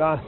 Done.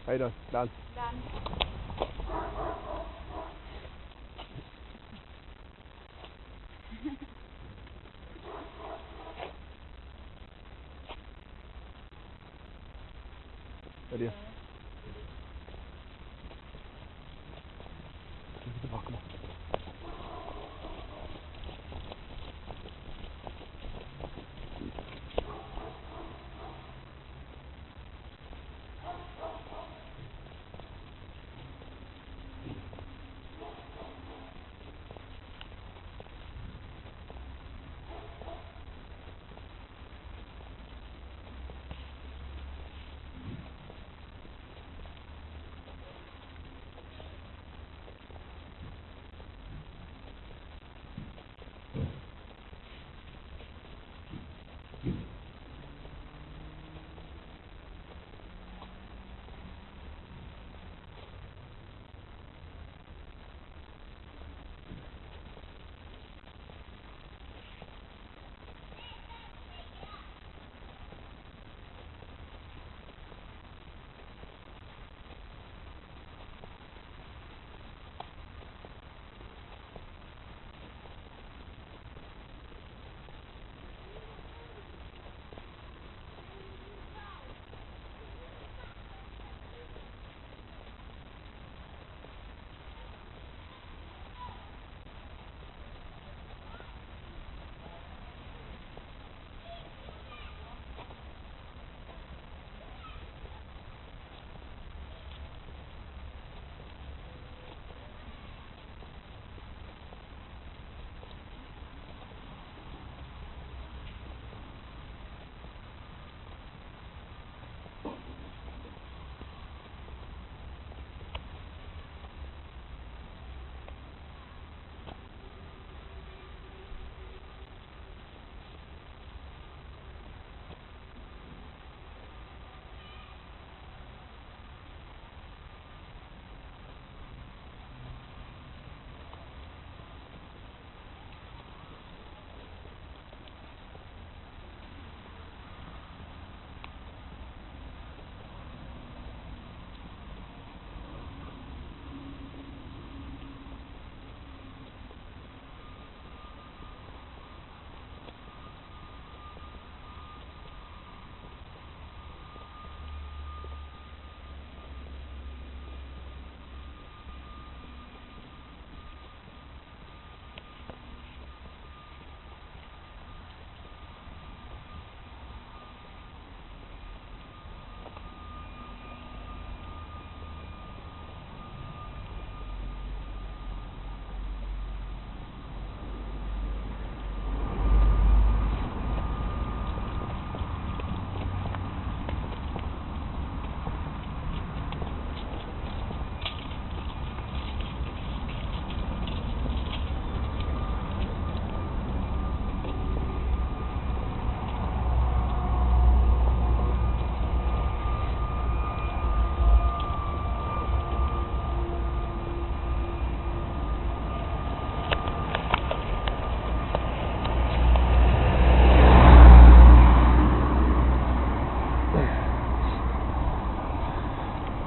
How you doing? Done. Done. Video. Come on.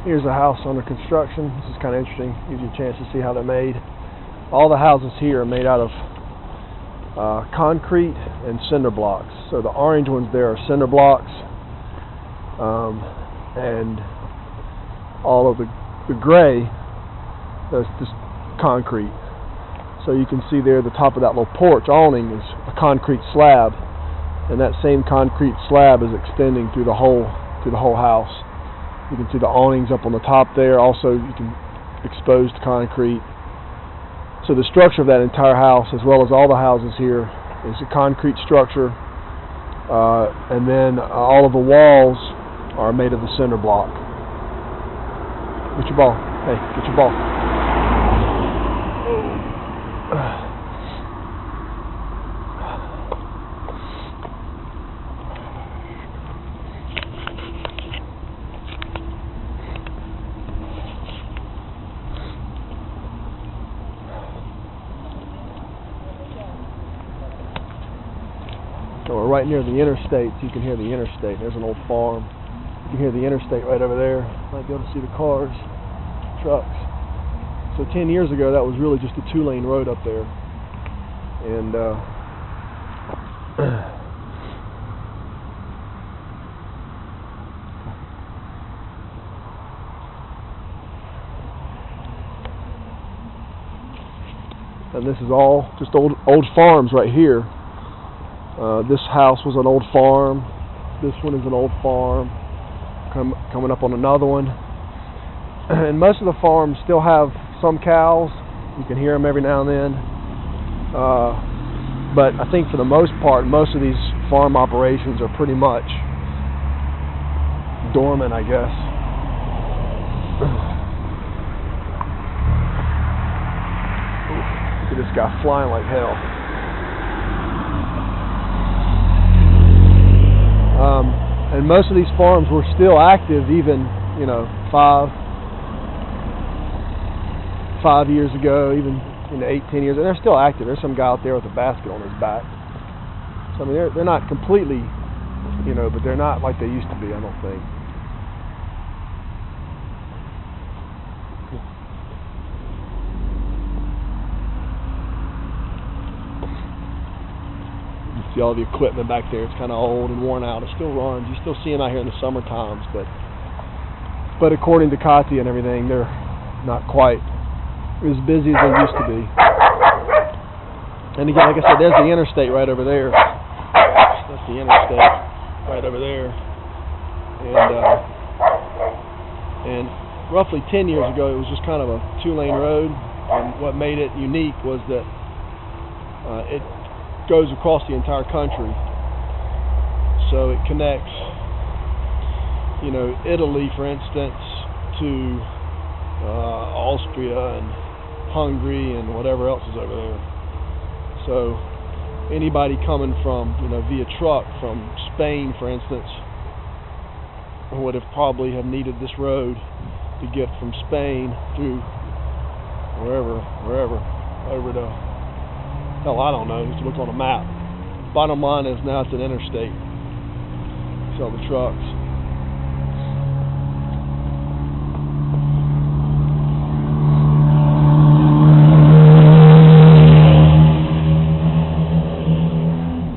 Here's a house under construction. This is kind of interesting. Gives you a chance to see how they're made. All the houses here are made out of concrete and cinder blocks. So the orange ones there are cinder blocks, and all of the gray, that's just concrete. So you can see there the top of that little porch awning is a concrete slab, and that same concrete slab is extending through the whole house. You can see the awnings up on the top there. Also, you can exposed concrete. So the structure of that entire house, as well as all the houses here, is a concrete structure, and then all of the walls are made of the cinder block. Get your ball. Hey, get your ball. So we're right near the interstate, so you can hear the interstate. There's an old farm. You can hear the interstate right over there. Might be able to see the cars, trucks. So 10 years ago, that was really just a 2-lane road up there. And and this is all just old farms right here. This house was an old farm. This one is an old farm. Coming up on another one. And most of the farms still have some cows. You can hear them every now and then. But I think for the most part, most of these farm operations are pretty much dormant, I guess. Look at this guy flying like hell. And most of these farms were still active even, 5 years ago, even 8, 10 years, and they're still active. There's some guy out there with a basket on his back. So I mean, they're not completely, but they're not like they used to be, I don't think. See all the equipment back there. It's kind of old and worn out. It still runs. You still see them out here in the summer times, but according to Kati and everything, they're not quite as busy as they used to be. And again, like I said, there's the interstate right over there. That's the interstate right over there. And roughly 10 years ago, it was just kind of a 2-lane road. And what made it unique was that it goes across the entire country, so it connects, Italy, for instance, to Austria and Hungary and whatever else is over there. So anybody coming from, via truck from Spain, for instance, would have probably have needed this road to get from Spain through wherever, over to, hell, I don't know, just look on a map. Bottom line is now it's an interstate. See all the trucks.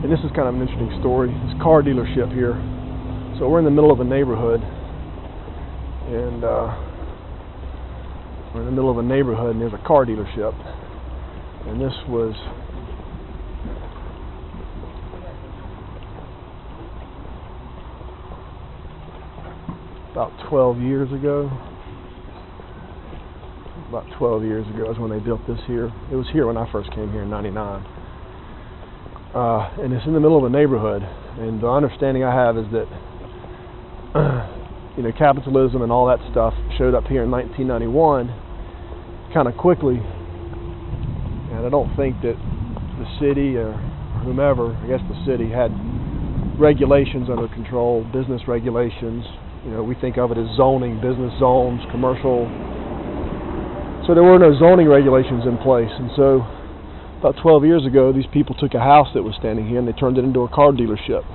And this is kind of an interesting story. This car dealership here. So we're in the middle of a neighborhood, and we're in the middle of a neighborhood, and there's a car dealership. And this was about 12 years ago. About 12 years ago is when they built this here. It was here when I first came here in '99. And it's in the middle of a neighborhood. And the understanding I have is that capitalism and all that stuff showed up here in 1991 kind of quickly. And I don't think that the city or whomever, I guess the city, had regulations under control, business regulations. We think of it as zoning, business zones, commercial. So there were no zoning regulations in place. And so about 12 years ago, these people took a house that was standing here and they turned it into a car dealership.